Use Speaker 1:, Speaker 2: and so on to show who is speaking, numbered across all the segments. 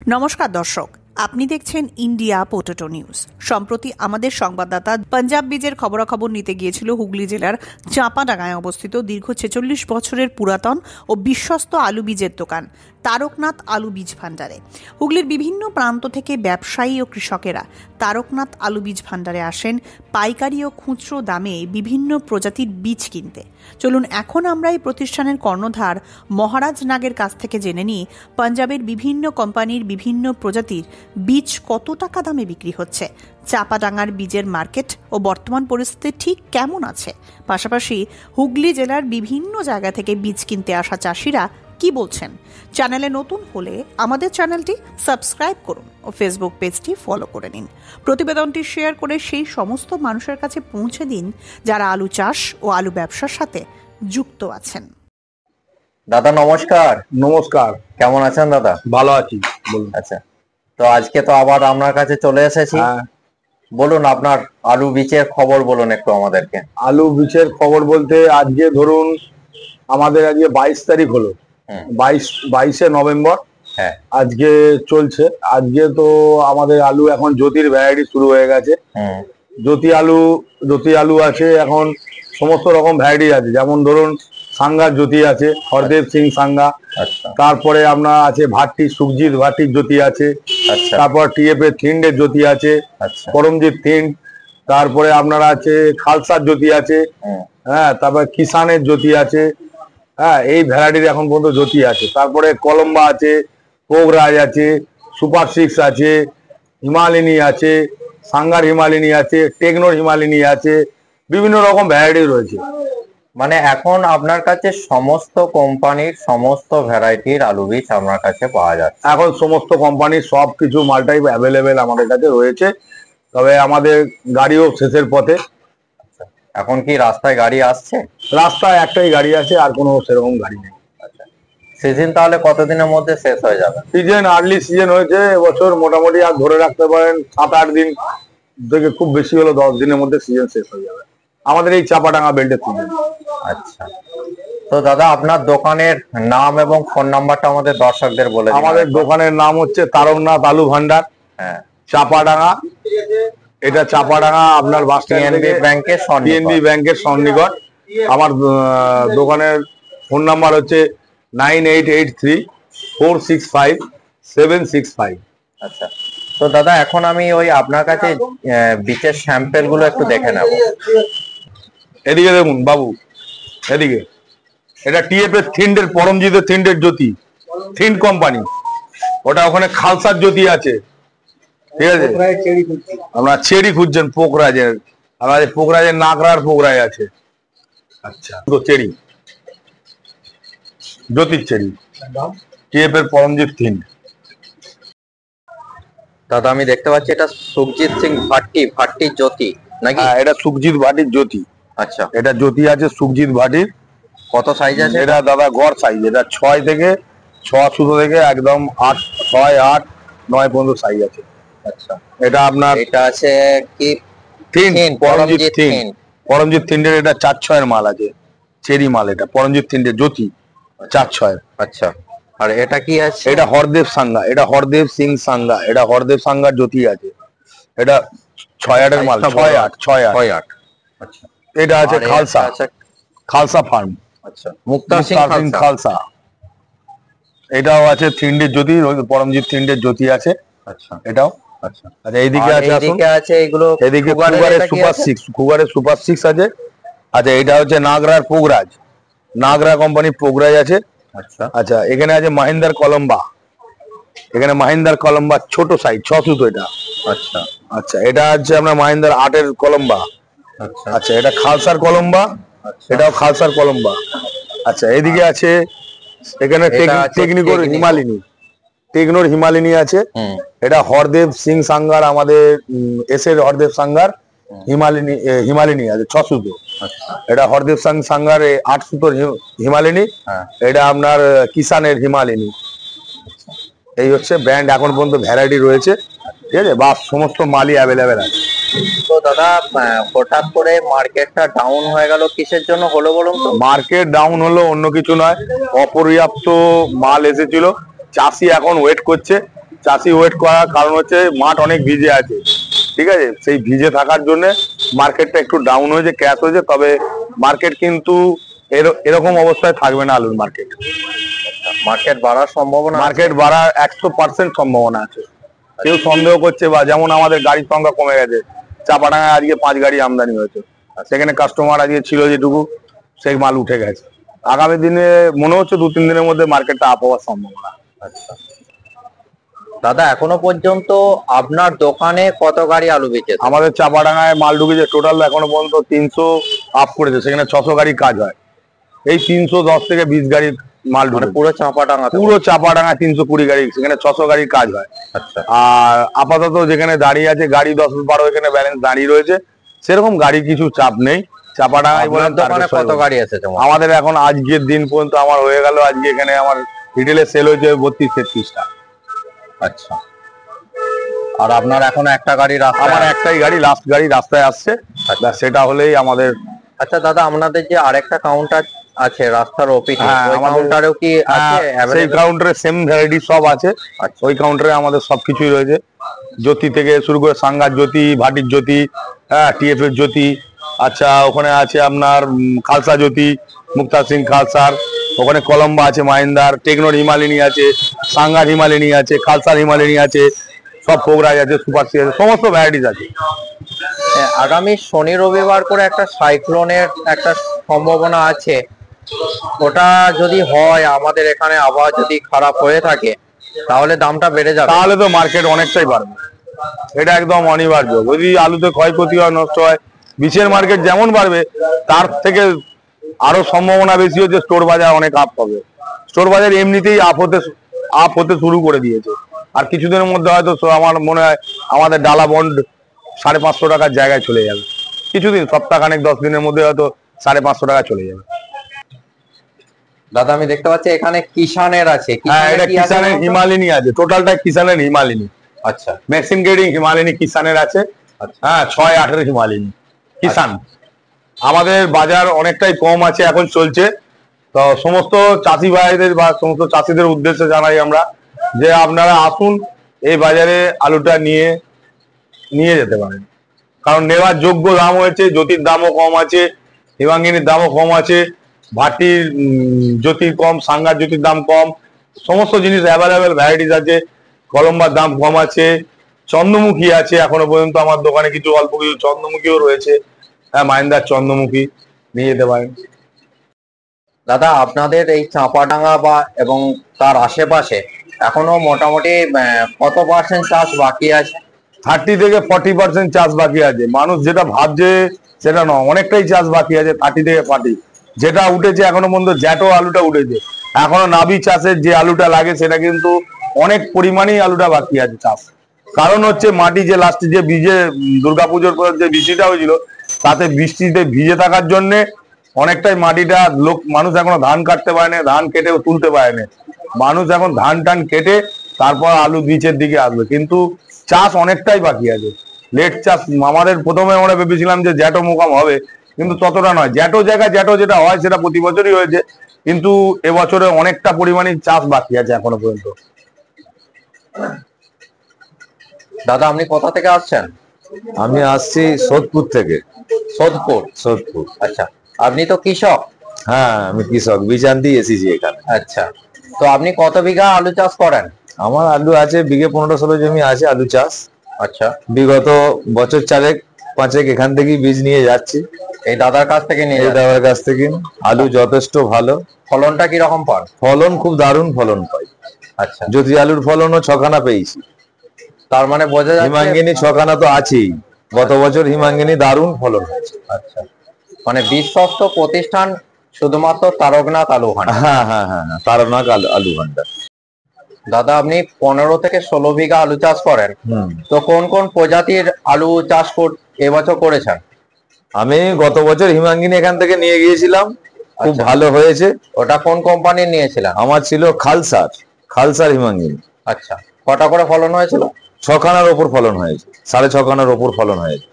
Speaker 1: নমস্কার দর্শক, আপনি দেখছেন ইন্ডিয়া পোটেটো নিউজ। সম্প্রতি আমাদের সংবাদদাতা পাঞ্জাব বীজের খবরাখবর নিতে গিয়েছিল হুগলি জেলার চাঁপাডাঙ্গায় অবস্থিত দীর্ঘ 46 বছরের পুরাতন ও বিশ্বস্ত আলু বীজের দোকান তারকনাথ আলু বীজ ভাণ্ডারে। হুগলির বিভিন্ন প্রান্ত থেকে ব্যবসায়ী ও কৃষকেরা তারকনাথ আলু বীজ ভাণ্ডারে আসেন পাইকারি ও খুচরো দামে বিভিন্ন প্রজাতির বীজ কিনতে। চলুন এখন আমরা এই প্রতিষ্ঠানের কর্ণধার মহারাজ নাগের কাছ থেকে জেনে নিই পাঞ্জাবের বিভিন্ন কোম্পানির বিভিন্ন প্রজাতির বীজ কত টাকা দামে বিক্রি হচ্ছে, চাঁপাডাঙ্গার বীজের মার্কেট ও বর্তমান পরিস্থিতি ঠিক কেমন আছে, পাশাপাশি হুগলি জেলার বিভিন্ন জায়গা থেকে বীজ কিনতে আসা চাষিরা কি বলছেন। চ্যানেলে নতুন হলে আমাদের চ্যানেলটি সাবস্ক্রাইব করুন ও ফেসবুক পেজটি ফলো করে নিন। প্রতিবেদনটি শেয়ার করে সেই সমস্ত মানুষের কাছে পৌঁছে দিন যারা আলু চাষ ও আলু ব্যবসার সাথে যুক্ত আছেন।
Speaker 2: দাদা নমস্কার।
Speaker 3: নমস্কার।
Speaker 2: কেমন আছেন দাদা?
Speaker 3: ভালো আছি। বলুন।
Speaker 2: আচ্ছা, তো আজকে তো আবার আপনার কাছে চলে এসেছি। বলুন, আপনার আলু বীজের খবর বলুন একটু আমাদেরকে।
Speaker 3: আলু বীজের খবর বলতে আজকে ধরুন আমাদের আজকে 22 তারিখ হলো, 22শে নভেম্বর।
Speaker 2: হ্যাঁ,
Speaker 3: আজকে চলছে। আজকে তো আমাদের আলু এখন জ্যোতির ভ্যারাইটি শুরু হয়ে গেছে। জ্যোতি আলু আছে, এখন সমস্ত রকম ভ্যারাইটি আছে। যেমন ধরুন সাঙ্গার জ্যোতি আছে, হরদেব সিং সাঙ্গা। তারপরে আপনার আছে ভাট্টি, সুখজিৎ ভাট্টির জ্যোতি আছে। তারপর টিএফ এর থিন্ডের জ্যোতি আছে, পরমজিৎ থিন্ড। তারপরে আপনার আছে খালসার জ্যোতি আছে। হ্যাঁ, তারপরে কিষানের জ্যোতি আছে। হ্যাঁ, এই ভ্যারাইটির এখন পর্যন্ত জ্যোতি আছে। তারপরে কলম্বা আছে, পোগরাজ আছে, সুপার 6 আছে, হিমালিনী আছে, সাঙ্গার হিমালিনী আছে, টেকনোর হিমালিনী আছে, বিভিন্ন রকম ভ্যারাইটি রয়েছে।
Speaker 2: মানে এখন আপনার কাছে সমস্ত কোম্পানির সমস্ত ভ্যারাইটির আলু বীজ আপনার কাছে পাওয়া যাচ্ছে।
Speaker 3: এখন সমস্ত কোম্পানির সব কিছু মালটাই অ্যাভেলেবেল আমাদের কাছে রয়েছে। তবে আমাদের গাড়িও শেষের পথে।
Speaker 2: এখন কি রাস্তায় গাড়ি আসছে?
Speaker 3: রাস্তায় একটাই গাড়ি আছে, আর কোনো সেরকম গাড়ি নেই।
Speaker 2: সিজন তাহলে কতদিনের মধ্যে শেষ হয়ে যাবে?
Speaker 3: সিজন আর্লি সিজন হয়েছে এবছর, মোটামুটি আর ধরে রাখতে পারেন 7-8 দিন থেকে, খুব বেশি হলো 10 দিনের মধ্যে সিজন শেষ হয়ে যাবে আমাদের এই চাঁপাডাঙ্গা বেল্টের সিজন।
Speaker 2: আচ্ছা, তো দাদা আপনার দোকানের নাম এবং ফোন নাম্বারটা আমাদের দর্শকদের বলে দিন।
Speaker 3: আমাদের দোকানের নাম হচ্ছে তারকনাথ আলু ভান্ডার, চাঁপাডাঙ্গা। এটা চাঁপাডাঙ্গা আপনার বাস স্ট্যান্ড থেকে পিএনবি ব্যাংকের সন্নিকট। আমার দোকানের ফোন নাম্বার হচ্ছে 9883465765।
Speaker 2: আচ্ছা, তো দাদা এখন আমি ওই আপনার কাছে বীজের স্যাম্পেল গুলো একটু দেখে নেব।
Speaker 3: এদিকে দেখুন বাবু, এদিকে। এটা টিএফ এর থিন্ডের, পরমজিতের থিন্ডের জ্যোতি, থিন্ড কোম্পানি। ওটা ওখানে খালসার জ্যোতি আছে, ঠিক আছে। আপনার চেরি খুঁজছেন পোকরাজের, আমাদের পোকরাজের নাগরার পোকরাজ আছে। আচ্ছা, তো চেরি, জ্যোতির চেরি, টিএফ এর পরমজিৎ থিন্ড।
Speaker 2: দাদা আমি দেখতে পাচ্ছি এটা সুখজিৎ সিং ভাট্টির জ্যোতি নাকি?
Speaker 3: এটা সুখজিৎ ভাটির জ্যোতি।
Speaker 2: আচ্ছা,
Speaker 3: এটা জ্যোতি আছে সুখজিৎ ভাটির।
Speaker 2: কত সাইজ আছে
Speaker 3: এটা? দাদা গড় সাইজ এটা 6 থেকে 6 সুতো থেকে একদম 8, 6, 8, 9 পর্যন্ত সাইজ আছে।
Speaker 2: আচ্ছা,
Speaker 3: এটা আপনার
Speaker 2: এটা আছে কি
Speaker 3: থিন্ড, পরমজিৎ থিন্ডের। এটা 4-6 এর মাল আছে, চেরি মাল। এটা পরমজিৎ থিন্ডের জ্যোতি 4-6 এর।
Speaker 2: আচ্ছা, আর এটা কি আছে?
Speaker 3: এটা হরদেব সাঙ্গা, এটা হরদেব সিং সাঙ্গা। এটা হরদেব সাঙ্গার জ্যোতি আছে। এটা 6-8 এর মাল, 6-8।
Speaker 2: আচ্ছা,
Speaker 3: এটা আছে খালসা, খালসা ফার্ম।
Speaker 2: আচ্ছা, মুক্তা সিং
Speaker 3: খালসা। এটাও আছে থিন্ডের জ্যোতি, পরমজিৎ থিন্ডের জ্যোতি আছে।
Speaker 2: আচ্ছা,
Speaker 3: এটাও। আচ্ছা, এইদিকে
Speaker 2: আছে এগুলো,
Speaker 3: এদিকে কুগারের সুপার 6, কুগারের সুপার 6 আছে। আচ্ছা, এটা হচ্ছে নাগরার পোগরাজ, নাগরা কোম্পানির পোগরাজ আছে।
Speaker 2: আচ্ছা,
Speaker 3: আচ্ছা, এখানে আছে মাহিন্দার কলম্বা। এখানে মাহিন্দার কলম্বা ছোট সাইজ 6 সুতো এটা।
Speaker 2: আচ্ছা,
Speaker 3: আচ্ছা, এটা হচ্ছে আপনার মাহিন্দার 8 এর কলম্বা।
Speaker 2: আচ্ছা,
Speaker 3: আচ্ছা, এটা খালসার কলম্বা। এটাও খালসার কলম্বা। আচ্ছা, এদিকে আছে এখানে টেকনিকোর হিমালিনী, টেকনোর হিমালিনী আছে। এটা হরদেব সিং সাঙ্গার, আমাদের এসের হরদেব সাঙ্গার হিমালিনী আছে 6 সুতো। এটা হরদেব সিং সাঙ্গার 8 সুতোর হিমালিনী। এটা আপনার কিষানের হিমালিনী। এই হচ্ছে ব্র্যান্ড, এখন পর্যন্ত ভ্যারাইটি রয়েছে, ঠিক আছে। বা সমস্ত মালই অ্যাভেলেবেল আছে।
Speaker 2: তো দাদা হঠাৎ করে মার্কেটটা ডাউন হয়ে গেল, কিসের জন্য হলো বলুন তো?
Speaker 3: মার্কেট ডাউন হলো অন্য কিছু নয়, অপর্যাপ্ত মাল এসেছিল। চাষি এখন ওয়েট করছে চাষি ওয়েট করার কারণ হচ্ছে মাঠ অনেক ভিজে আছে, ঠিক আছে, সেই ভিজে থাকার জন্য মার্কেটটা একটু ডাউন হয়েছে, ক্র্যাশ হয়েছে। তবে মার্কেট কিন্তু এরকম অবস্থায় থাকবে না আলুর মার্কেট।
Speaker 2: মার্কেট বাড়ার সম্ভাবনা,
Speaker 3: মার্কেট বাড়ার 100% সম্ভাবনা আছে। কেউ সন্দেহ করছে বা যেমন আমাদের গাড়ির সংখ্যা কমে গেছে, চাপাডাঙ্গায় আজকে 5 গাড়ি আমদানি হয়েছে, সেখানে কাস্টমার আজকে ছিল যেটুকু সেই মাল উঠে গেছে। আগামী দিনে মনে হচ্ছে 2-3 দিনের মধ্যে মার্কেটটা আপ হওয়ার সম্ভাবনা।
Speaker 2: আচ্ছা দাদা, এখনো পর্যন্ত আপনার দোকানে কত গাড়ি আলু বেচেছে?
Speaker 3: আমাদের চাপাডাঙ্গায় মাল ঢুকেছে টোটাল এখনো পর্যন্ত 300 আপ করেছে, সেখানে 600 গাড়ি কাজ হয়। এই 310 থেকে 20 গাড়ি মাল ঢুকে
Speaker 2: পুরো চাপাডাঙ্গা
Speaker 3: 320 গাড়ি, সেখানে 600 গাড়ি কাজ হয়।
Speaker 2: আচ্ছা,
Speaker 3: আর আপাতত যেখানে দাঁড়িয়ে আছে গাড়ি 10-12 এখানে ব্যালেন্স দাঁড়িয়ে রয়েছে, সেরকম গাড়ি কিছু চাপ নেই। চাপাডাঙ্গায় বলেন
Speaker 2: দোকানে কত গাড়ি আছে?
Speaker 3: আমাদের এখন আজকের দিন পর্যন্ত আমার হয়ে গেল, আজকে এখানে আমার রিটেলে সেল হয়েছে 32-33টা।
Speaker 2: আচ্ছা, আর আপনার এখন একটা গাড়ি রাস্তায়?
Speaker 3: আমার একটাই গাড়ি, লাস্ট গাড়ি রাস্তায় আসছে, সেটা হলেই আমাদের।
Speaker 2: আচ্ছা দাদা, আপনাদের যে আরেকটা কাউন্টার আছে রাস্তার অফিসে, ওই কাউন্টারেও কি আছে?
Speaker 3: সেই কাউন্টারে সেম ভ্যারাইটি সব আছে। ওই কাউন্টারে আমাদের সবকিছুই রয়েছে, জ্যোতি থেকে শুরু করে সাঙ্গার জ্যোতি, ভাটির জ্যোতি, হ্যাঁ, টিএফ এর জ্যোতি। আচ্ছা, ওখানে আছে আপনার খালসা জ্যোতি, মুক্তা সিং খালসার। ওখানে কলম্বা আছে মাহিন্দার, টেকনোর হিমালিনী আছে, সাঙ্গার হিমালিনী আছে, খালসার হিমালিনী আছে, সব পোগরাজ আছে, সুপার সি আছে, সমস্ত ভ্যারাইটিস আছে।
Speaker 2: আগামী শনি রবিবার করে একটা সাইক্লোনের একটা সম্ভাবনা আছে, ওটা যদি হয়, আমাদের এখানে আবহাওয়া যদি খারাপ হয়ে থাকে, তাহলে দামটা বেড়ে যাবে।
Speaker 3: তাহলে তো মার্কেট অনেকটাই বাড়বে, এটা একদম অনিবার্য। যদি আলুতে ক্ষয়ক্ষতি হয়, নষ্ট হয়, বীজের মার্কেট যেমন বাড়বে, তার থেকে আরো সম্ভাবনা বেশি হচ্ছে স্টোর বাজার অনেক আপ হবে। স্টোর বাজার এমনিতেই আপ হতে শুরু করে দিয়েছে, আর কিছুদিনের মধ্যে হয়তো আমার মনে হয় আমাদের ডালা বন্ড 550 টাকার জায়গায় চলে যাবে। কিছুদিন, সপ্তাহখানেক 10 দিনের মধ্যে হয়তো 550 টাকা চলে যাবে।
Speaker 2: দাদা, আমি দেখতে পাচ্ছি এখানে কিষানের আছে।
Speaker 3: হ্যাঁ, এটা কিষানের হিমালিনী আছে, টোটালটা কিষানের হিমালিনী।
Speaker 2: আচ্ছা,
Speaker 3: মেশিন গ্রেডিং হিমালিনী কিষানের আছে। হ্যাঁ, 6-8 হিমালিনী কিষান। আমাদের বাজার অনেকটাই কম আছে, এখন চলছে। তো সমস্ত চাষি ভাইদের বা সমস্ত চাষিদের উদ্দেশ্যে জানাই আমরা যে আপনারা আসুন, এই বাজারে আলুটা নিয়ে যেতে পারেন, কারণ নেওয়ার যোগ্য দাম হয়েছে। জ্যোতির দামও কম আছে, হিমাঙ্গিনীর দামও কম আছে, ভাটির জ্যোতির কম, সাঙ্গার জ্যোতির দাম কম, সমস্ত জিনিস অ্যাভেলেবেল ভ্যারাইটিস আছে। কলম্বার দাম কম আছে, চন্দ্রমুখী আছে, এখনো পর্যন্ত আমার দোকানে কিছু অল্প কিছু চন্দ্রমুখীও রয়েছে। হ্যাঁ, মাহিন্দার চন্দ্রমুখী নিয়ে যেতে পারেন।
Speaker 2: দাদা, আপনাদের এই চাঁপাডাঙ্গা বা এবং তার আশেপাশে এখনো মোটামুটি কত % চাষ বাকি আছে?
Speaker 3: 30 থেকে 40% চাষ বাকি আছে। মানুষ যেটা ভাবছে সেটা নয়, অনেকটাই চাষ বাকি আছে। 30 থেকে 40 যেটা উঠেছে এখনো পর্যন্ত, জ্যাটো আলুটা উঠেছে, এখনো নাবি চাষের যে আলুটা লাগে সেটা কিন্তু অনেক পরিমাণেই আলুটা বাকি আছে চাষ। কারণ হচ্ছে মাটি যে লাস্টে যে বীজে দুর্গাপুজোর পর যে বৃষ্টিটা হয়েছিল, তাতে বৃষ্টিতে ভিজে থাকার জন্য অনেকটাই মাটিটা মানুষ এখনো ধান কাটতে পারে না, ধান কেটেও তুলতে পারে না। মানুষ এখন ধান টান কেটে তারপর আলু বীজের দিকে আসবে, কিন্তু চাষ অনেকটাই বাকি আছে। লেট চাষ আমাদের প্রথমে আমরা ভেবেছিলাম যে জ্যাটো মোকাম হবে, কিন্তু ততটা নয়। জ্যাটো যেটা হয় সেটা প্রতি বছরই হয়েছে, কিন্তু এবছরে অনেকটা পরিমাণে চাষ বাকি আছে এখনো পর্যন্ত।
Speaker 2: দাদা, আপনি কোথা থেকে আসছেন?
Speaker 4: আমি আসছি সোদপুর থেকে।
Speaker 2: সোদপুর। আচ্ছা, আপনি তো কৃষক?
Speaker 4: হ্যাঁ, আমি কৃষক, বীজ আনতেই এসেছি এখানে।
Speaker 2: আচ্ছা, তো আপনি কত বিঘা আলু চাষ করেন?
Speaker 4: আমার আলু আছে বিঘে 15-16 জমি আছে আলু চাষ।
Speaker 2: আচ্ছা,
Speaker 4: বিগত বছর 4-5 এখান থেকেই বীজ নিয়ে যাচ্ছি।
Speaker 2: এই দাদার কাছ থেকে নিয়ে?
Speaker 4: এই দাদার কাছ থেকে। আলু যথেষ্ট ভালো।
Speaker 2: ফলনটা কিরকম পান?
Speaker 4: ফলন খুব দারুণ ফলন পাই।
Speaker 2: আচ্ছা,
Speaker 4: জ্যোতি আলুর ফলনও 6খানা পেয়েছি।
Speaker 2: তার মানে বোঝা যাচ্ছে
Speaker 4: হিমাঙ্গিনী 6খানা তো আছেই। গত বছর হিমাঙ্গিনী দারুণ ফলন হয়েছে।
Speaker 2: আচ্ছা, মানে বিশ্বস্ত প্রতিষ্ঠান শুধুমাত্র তারকনাথ আলু ভান্ডার?
Speaker 4: হ্যাঁ হ্যাঁ হ্যাঁ, তারকনাথ আলু ভান্ডার।
Speaker 2: দাদা, আপনি 15 থেকে 16 বিঘা আলু চাষ করেন, তো কোন কোন প্রজাতির আলু চাষ এবছর করেছেন?
Speaker 4: আমি গত বছর হিমাঙ্গিনী এখান থেকে নিয়ে গিয়েছিলাম, খুব ভালো হয়েছে।
Speaker 2: ওটা কোন কোম্পানির নিয়েছিলেন?
Speaker 4: আমার ছিল খালসার হিমাঙ্গিনী।
Speaker 2: আচ্ছা, কটা করে ফলন হয়েছিল?
Speaker 4: 6খানার ওপর ফলন হয়েছে, 6.5খানার ওপর ফলন হয়েছে।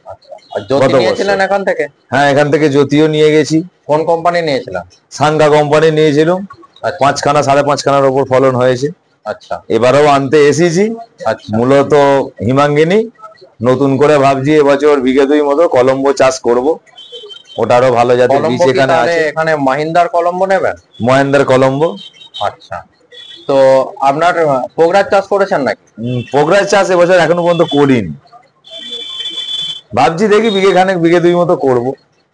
Speaker 2: আর জ্যোতি নিয়েছিলেন এখান থেকে?
Speaker 4: হ্যাঁ, এখান থেকে জ্যোতিও নিয়ে গেছি।
Speaker 2: কোন কোম্পানি নিয়েছিলেন?
Speaker 4: সাঙ্গা কোম্পানি নিয়েছিলাম। 5খানা 5.5খানার ওপর ফলন হয়েছে।
Speaker 2: আচ্ছা,
Speaker 4: এবারেও আনতে এসেছি।
Speaker 2: আচ্ছা,
Speaker 4: মূলত হিমাঙ্গিনী, নতুন করে ভাবছি এবছর বিঘে 2 মতো কলম্বো চাষ করব। ওটারও ভালো জাতের বীজ
Speaker 2: কলম্বো কি
Speaker 4: এখানে
Speaker 2: তাহলে
Speaker 4: আছে।
Speaker 2: এখানে মহিন্দ্রার কলম্বো নেবেন?
Speaker 4: মহেন্দ্র কলম্বো।
Speaker 2: আচ্ছা, তো আপনার পোগরাজ চাষ করেছেন নাকি?
Speaker 4: পোগরাজ চাষ এবছর এখনো পর্যন্ত করিনি, ভাবছি দেখি বিঘে 2 মতো করব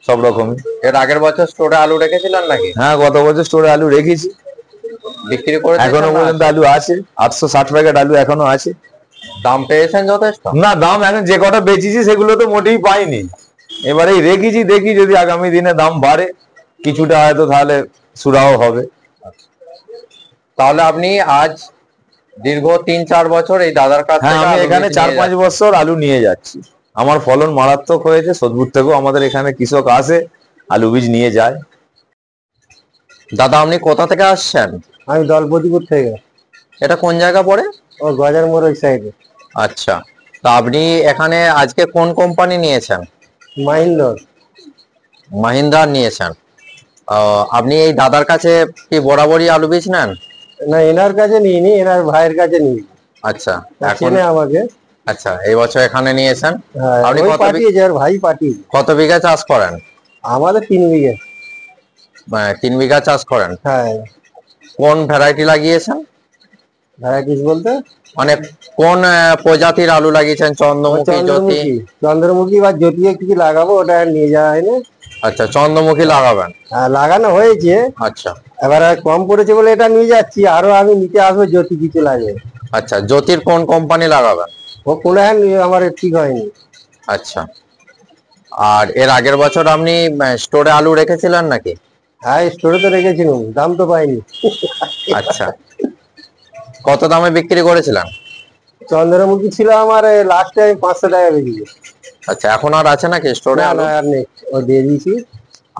Speaker 4: সব রকমই।
Speaker 2: এর আগের বছর স্টোরে আলু রেখেছিলেন নাকি?
Speaker 4: হ্যাঁ, গত বছর স্টোরে আলু রেখেছি,
Speaker 2: বিক্রি করে
Speaker 4: এখনো পর্যন্ত আলু আছে। 860 প্যাকেট আলু এখনো আছে।
Speaker 2: দাম পেয়েছেন যথেষ্ট?
Speaker 4: না, দাম এখন যে কটা বেচেছি সেগুলো তো মোটেই পাইনি। এবারে রেখেছি, দেখি যদি আগামী দিনে দাম বাড়ে কিছুটা হয়তো তাহলে সুরাও হবে।
Speaker 2: তাহলে আপনি আজ দীর্ঘ 3-4 বছর এই দাদার কাছ
Speaker 4: হ্যাঁ,
Speaker 2: থেকে
Speaker 4: আমি
Speaker 2: আলু
Speaker 4: এখানে
Speaker 2: বীজ নিয়ে
Speaker 4: 4-5 বছর আলু নিয়ে যাচ্ছি। আমার ফলন মারাত্মক হয়েছে। সোদপুর থেকেও আমাদের এখানে কৃষক আসে, আলু বীজ নিয়ে যায়।
Speaker 2: দাদা আপনি কোথা থেকে আসছেন?
Speaker 5: আমি দলপতিপুর থেকে।
Speaker 2: এটা কোন জায়গা পড়ে?
Speaker 5: ও গজার মোড় ওই সাইডে।
Speaker 2: আচ্ছা, তা আপনি এখানে আজকে কোন কোম্পানি নিয়েছেন? মাহিন্দ্রা নিয়েছেন। আপনি এই দাদার কাছে কি বরাবরই আলু বীজ নেন?
Speaker 5: না, এনার কাছে নিইনি, এনার ভাইয়ের কাছে নিই।
Speaker 2: আচ্ছা, এখন
Speaker 5: চেনে আমাকে।
Speaker 2: আচ্ছা, এই বছর এখানে নিয়েছেন।
Speaker 5: হ্যাঁ,
Speaker 2: আপনি
Speaker 5: ওই
Speaker 2: কত
Speaker 5: পাঠিয়েছে, আর ভাই পাঠিয়েছে।
Speaker 2: কত বিঘা চাষ করেন?
Speaker 5: আমাদের 3 বিঘে।
Speaker 2: 3 বিঘা চাষ করেন।
Speaker 5: হ্যাঁ।
Speaker 2: কোন ভ্যারাইটি লাগিয়েছেন?
Speaker 5: ভ্যারাইটিস বলতে
Speaker 2: মানে কোন প্রজাতির আলু লাগিয়েছেন? চন্দ্রমুখী, জ্যোতি?
Speaker 5: চন্দ্রমুখী বা জ্যোতি কিছু লাগাবো, ওটা আর নিয়ে যাওয়া হয়নি।
Speaker 2: আচ্ছা, চন্দ্রমুখী লাগাবেন।
Speaker 5: হ্যাঁ, লাগানো হয়েছে।
Speaker 2: আচ্ছা,
Speaker 5: এবার আর কম পড়েছে বলে এটা নিয়ে যাচ্ছি, আরো আমি নিতে আসবো জ্যোতি কিছু লাগে।
Speaker 2: আচ্ছা, জ্যোতির কোন কোম্পানি লাগাবেন?
Speaker 5: ও কোনো আমার ঠিক হয়নি।
Speaker 2: আচ্ছা, আর এর আগের বছর আপনি স্টোরে আলু রেখেছিলেন নাকি?
Speaker 5: হ্যাঁ, স্টোরে তো রেখেছিলাম, দাম তো পাইনি।
Speaker 2: আচ্ছা, কত দামে বিক্রি করেছিলেন?
Speaker 5: চন্দ্রমুখী ছিল আমার লাস্টে আমি 500 টাকা বেরিয়েছি।
Speaker 2: আচ্ছা, এখন আর আছে নাকি স্টোরে আলু?
Speaker 5: আর নেই, ও দিয়ে দিয়েছি।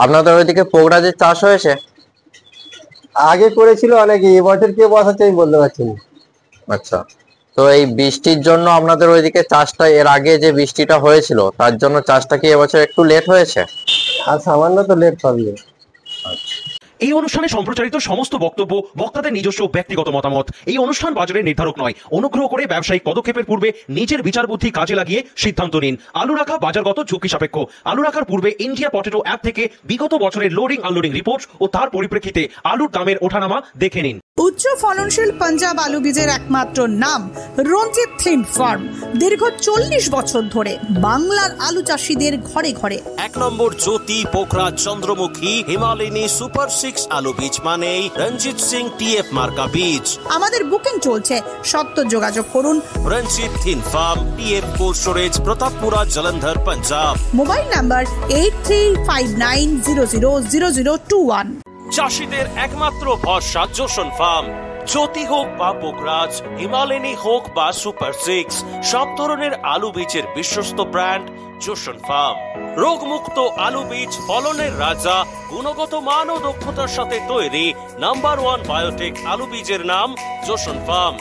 Speaker 2: আপনাদের ওইদিকে পোগরাজের চাষ হয়েছে?
Speaker 5: আগে করেছিল অনেকে, এবছর কে বসাচ্ছে আমি বলতে পারছি না।
Speaker 2: আচ্ছা, তো এই বৃষ্টির জন্য আপনাদের ওইদিকে চাষটা, এর আগে যে বৃষ্টিটা হয়েছিল তার জন্য চাষটা কি এবছর একটু লেট হয়েছে?
Speaker 5: আর সামান্য তো লেট হবে।
Speaker 6: এই অনুষ্ঠানে সম্প্রচারিত সমস্ত বক্তব্য বক্তাদের নিজস্ব ব্যক্তিগত মতামত। এই অনুষ্ঠান বাজারের নির্ধারক নয়। অনুগ্রহ করে ব্যবসায়িক পদক্ষেপের পূর্বে নিজের বিচার বুদ্ধি কাজে লাগিয়ে সিদ্ধান্ত নিন। আলু রাখা বাজারগত ঝুঁকি সাপেক্ষ। আলু রাখার পূর্বে ইন্ডিয়া পটেটো অ্যাপ থেকে বিগত বছরের লোডিং আনলোডিং রিপোর্ট ও তার পরিপ্রেক্ষিতে আলুর দামের ওঠানামা দেখে নিন।
Speaker 1: উচ্চ ফলনশীল পাঞ্জাব আলু বীজের একমাত্র নাম রঞ্জিত থিন ফার্ম। দীর্ঘ 40 বছর ধরে বাংলার আলু চাষীদের ঘরে ঘরে।
Speaker 7: 1 নম্বর জ্যোতি, পোখরাজ, চন্দ্রমুখী, হিমালয়নী সুপার 6 আলু বীজ মানেই রঞ্জিত সিং TF মার্কা বীজ।
Speaker 1: আমাদের বুকিং চলছে, সত্ত্বর যোগাযোগ করুন।
Speaker 7: রঞ্জিত থিন farm, TF cold storage, Pratappura, Jalandhar, Punjab.
Speaker 1: Mobile number 8359000021।
Speaker 7: চাষীদের একমাত্র ভরসা জোসন ফার্ম। জ্যোতি হোক বা পোখরাজ, হিমালয়নী হোক বা সুপার 6, সব ধরনের আলু বীজের বিশ্বস্ত ব্র্যান্ড জোসন ফার্ম। রোগমুক্ত আলু বীজ, ফলনের রাজা, গুণগত মান ও দক্ষতার সাথে তৈরি নাম্বার 1 বায়োটেক আলু বীজের নাম জোসন ফার্ম।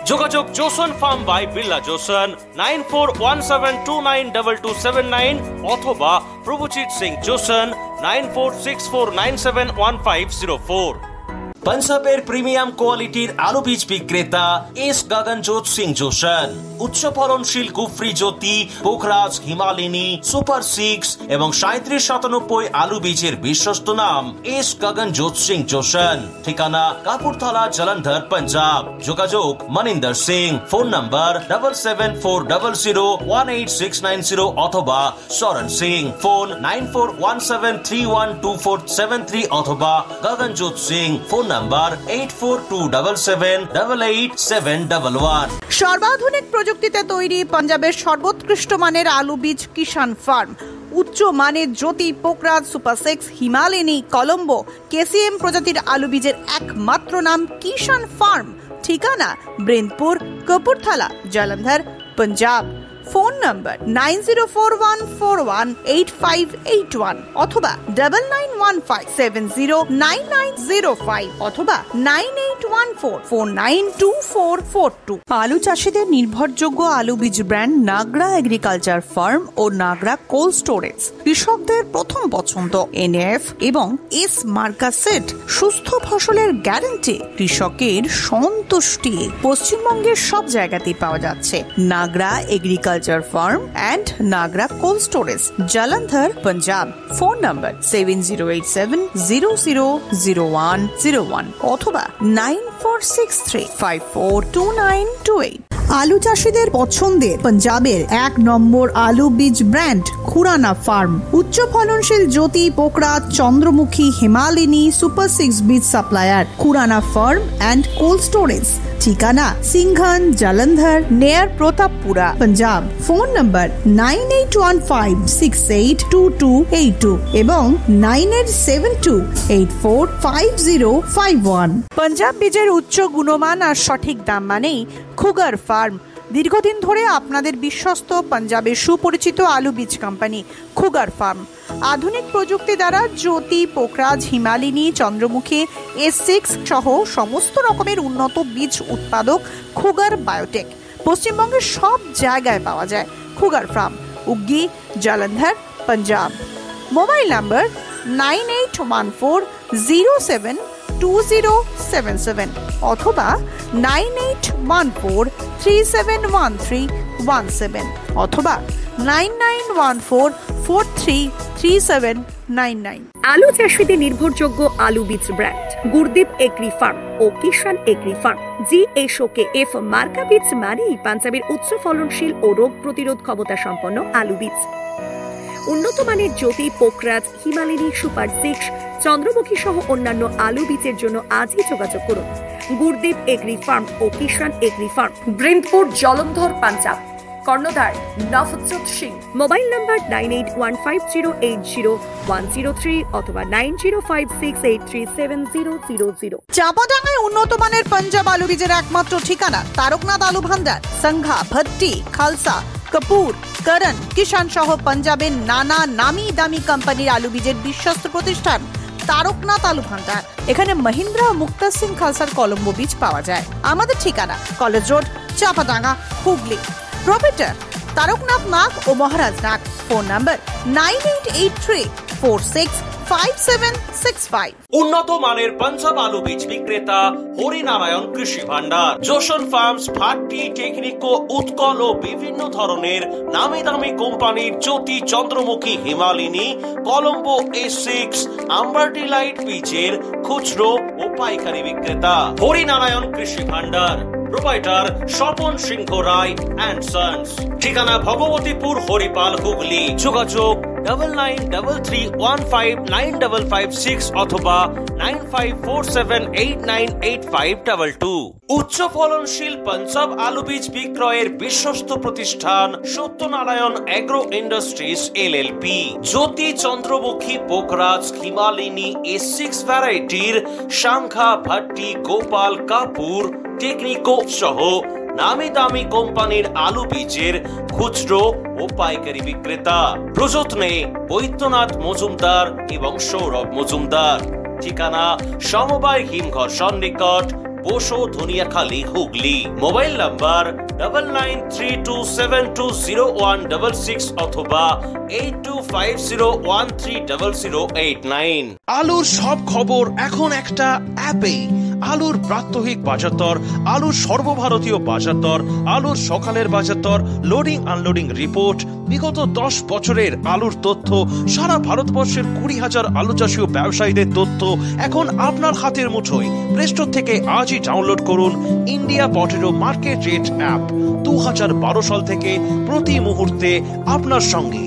Speaker 7: যোগাযোগ Joseon farm by Billah Joseon 9417292279 অথবা প্রভুজিৎ সিং জোসন 9464971504। পাঞ্জাবের প্রিমিয়াম কোয়ালিটির আলু বীজ বিক্রেতা এস গগনজোৎ সিং জোসন। উচ্চ ফলনশীল গুফরি জ্যোতি, পোখরাজ, হিমালয়নী, সুপার 6 এবং 3797 আলু বীজের বিশ্বস্ত নাম এস গগনজোৎ সিং জোসন। ঠিকানা কাপুরথালা, জলন্ধর, পাঞ্জাব। যোগাযোগ মনিন্দর সিং। ফোন নাম্বার 7740018690 অথবা সরণ সিং। ফোন 9417312473 অথবা গগনজোৎ সিং। Phone number 8427788711।
Speaker 1: সর্বাধুনিক প্রযুক্তিতে তৈরি পাঞ্জাবের সর্বোৎকৃষ্ট মানের আলু বীজ কিষান ফার্ম। উচ্চ মানের জ্যোতি, পোখরাজ, সুপার 6, হিমালয়নী, কলম্বো, KCM প্রজাতির আলু বীজের একমাত্র নাম কিষান ফার্ম। ঠিকানা ব্রেনপুর, কপুরথালা, জলন্ধর, পাঞ্জাব। ফোন নাম্বার 9041418581 অথবা 9915709905 অথবা 9814492442। আলু চাষিদের নির্ভরযোগ্য আলু বীজ ব্র্যান্ড নাগরা এগ্রিকালচার ফার্ম ও নাগরা কোল্ড স্টোরেজ কৃষকদের প্রথম পছন্দ। এনএফ এবং এস মার্কা সেট সুস্থ ফসলের গ্যারান্টি, কৃষকের সন্তুষ্টি। পশ্চিমবঙ্গের সব জায়গাতেই পাওয়া যাচ্ছে Nagra agriculture farm and Nagra cold storage, Jalandhar, Punjab. Phone number 7087000101 অথবা 9463542928। আলু চাষিদের পছন্দের পাঞ্জাবের 1 নম্বর আলু বীজ ব্র্যান্ড খুরানা ফার্ম। উচ্চ ফলনশীল জ্যোতি, পোকরাজ, চন্দ্রমুখী, হিমালিনী সুপার 6 বীজ supplier Khurana farm and cold storage. ঠিকানা সিংঘান, জালন্ধর, নেয়ার প্রতাপপুরা, পাঞ্জাব। ফোন নাম্বার 9815682282 এবং 9872845051। পাঞ্জাব বীজের উচ্চ গুণমান আর সঠিক দাম মানেই খুগার ফার্ম। দীর্ঘদিন ধরে আপনাদের বিশ্বস্ত পাঞ্জাবের সুপরিচিত আলু বীজ কোম্পানি খুগার ফার্ম। আধুনিক প্রযুক্তি দ্বারা জ্যোতি, পোকরাজ, হিমালিনী, চন্দ্রমুখী, S6 সহ সমস্ত রকমের উন্নত বীজ উৎপাদক খুগার বায়োটেক পশ্চিমবঙ্গের সব জায়গায় পাওয়া যায়। Khugar farm, Uggi, Jalandhar, Punjab. Mobile number 9814072077 অথবা 9814371317 অথবা 9914433799।
Speaker 8: আলু চাষীদের নির্ভরযোগ্য আলু বীজ ব্র্যান্ড গুরদীপ এগ্রি ফার্ম ও কিষান এগ্রি ফার্ম। GSOKF মার্কা বীজ মানেই পাঞ্জাবের উচ্চ ফলনশীল ও রোগ প্রতিরোধ ক্ষমতা সম্পন্ন আলু বীজ। উন্নত মানের জ্যোতি, পোকরাজ, হিমালিনী সুপার 6, চন্দ্রমুখী সহ অন্যান্য আলু বীজের জন্য আজই যোগাযোগ করুন গুরদীপ এগ্রি ফার্ম ও কিষান এগ্রি ফার্ম, ব্রিন্দপুর, জলন্ধর, পাঞ্জাব। কর্ণধার নভজ্যোৎ সিং। মোবাইল নাম্বার 9815080103 অথবা 9056837000।
Speaker 1: চাপাডাঙ্গায় উন্নত মানের পাঞ্জাব আলু বীজের একমাত্র ঠিকানা তারকনাথ আলু ভান্ডার, সংঘা, ভট্টি, খালসা, কপুর, করণ, কিষান সহ পাঞ্জাবের নানা নামি দামি কোম্পানির আলু বীজের বিশ্বস্ত প্রতিষ্ঠান তারকনাথ আলু ভান্ডার। এখানে মহিন্দ্রা ও মুক্তা সিং খালসার কলম্বো বীজ পাওয়া যায়। আমাদের ঠিকানা college road, Chapadanga, Hooghly. Proprietor Tarakanath Nag ও মহারাজ নাগ। Phone number 9883465765।
Speaker 7: উন্নত মানের পাঞ্জাব আলু বীজ বিক্রেতা হরিনারায়ণ কৃষি ভান্ডার, জোশন ফার্মস, ভাট্টি, টেকনিকো, উৎকল ও বিভিন্ন ধরনের নামি দামি কোম্পানির জ্যোতি, চন্দ্রমুখী, হিমালিনী, কলম্বো, S6, আম্বারটি লাইট বীজের খুচরো ও পাইকারি বিক্রেতা Harinarayan Krishi Bhandar. Proprietor Swapan Singha Roy and sons. ঠিকানা ভগবতীপুর, হরিপাল, হুগলি। যোগাযোগ 9933159556 অথবা 9547898522। উচ্চ ফলনশীল পাঞ্জাব আলু বীজ বিক্রয়ের বিশ্বস্ত প্রতিষ্ঠান সত্যনারায়ণ এগ্রো ইন্ডাস্ট্রিজ LLP। জ্যোতি, চন্দ্রমুখী, পোকরাজ, হিমালিনী, S6 ভ্যারাইটির শাঙ্খা, ভাট্টি, গোপাল, কাপুর, টেকনিকো সহ নামি দামি কোম্পানির আলু বীজের খুচরো ও পাইকারি বিক্রেতা। প্রযত্নে বৈদ্যনাথ মজুমদার এবং সৌরভ মজুমদার। ঠিকানা সমবায় হিমঘর সন্নিকট, বোসো, ধনিয়াখালী, হুগলি। মোবাইল নাম্বার 9932720166 অথবা 8250130089।
Speaker 6: আলুর সব খবর এখন একটা অ্যাপে। আলুর প্রাত্যহিক বাজার দর, আলুর সর্বভারতীয় বাজার দর, আলুর সকালের বাজার দর, লোডিং আনলোডিং রিপোর্ট, বিগত 10 বছরের আলুর তথ্য, সারা ভারতবর্ষের 20,000 আলু চাষী ও ব্যবসায়ীদের তথ্য এখন আপনার হাতের মুঠোয়। প্লে স্টোর থেকে আজই ডাউনলোড করুন India potato market rate app. 2012 সাল থেকে প্রতি মুহূর্তে আপনার সঙ্গে।